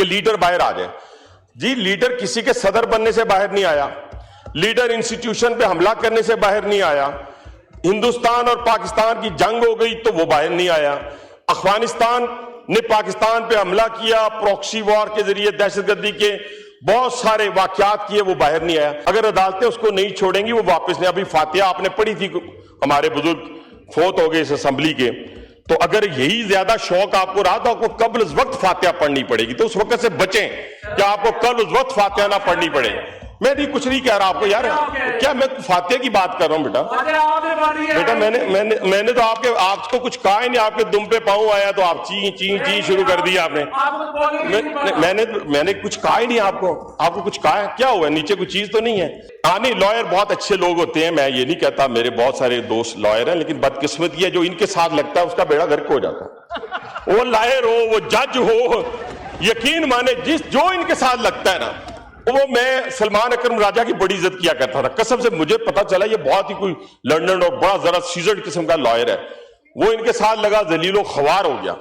कि लीडर बाहर आ जाए। जी लीडर किसी के सदर बनने से बाहर नहीं आया, लीडर इंस्टीट्यूशन पे हमला करने से बाहर नहीं आया, हिंदुस्तान और पाकिस्तान की जंग हो गई तो वो बाहर नहीं आया, अफगानिस्तान ने पाकिस्तान पे हमला किया, प्रॉक्सी वॉर के जरिए दहशतगर्दी के बहुत सारे वाकयात किए, वो बाहर नहीं आया। अगर अदालतें उसको नहीं छोड़ेंगी वो वापस नहीं। अभी फातिहा आपने पढ़ी थी, हमारे बुजुर्ग फोत हो गए इस असेंबली के, तो अगर यही ज्यादा शौक आपको रहा तो आपको कल उस वक्त फातिहा पढ़नी पड़ेगी, तो उस वक्त से बचें कि आपको कल उस वक्त फातिहा ना पढ़नी पड़े। मैं भी कुछ नहीं कह रहा आपको यार, क्या मैं फातिहा की बात कर रहा हूं बेटा मैंने तो आपको कुछ कहा ही नहीं, आपके दुम पे पाँव आया तो आप ची ची ची शुरू कर दिया आपने। मैंने कुछ कहा ही नहीं आपको कुछ कहा है? क्या हुआ, नीचे कोई चीज तो नहीं है? नहीं, लॉयर बहुत अच्छे लोग होते हैं, मैं ये नहीं कहता, मेरे बहुत सारे दोस्त लॉयर हैं, लेकिन बदकिस्मती है जो इनके साथ लगता है उसका बेड़ा गर्क हो जाता है। वो लॉयर हो, वो जज हो, यकीन माने जो इनके साथ लगता है ना, वो मैं सलमान अकरम राजा की बड़ी इज्जत किया करता था। कसम से मुझे पता चला ये बहुत ही कोई लंदन और बड़ा जरा सीजर्ड किस्म का लॉयर है, वो इनके साथ लगा जलीलो ख्वार हो गया।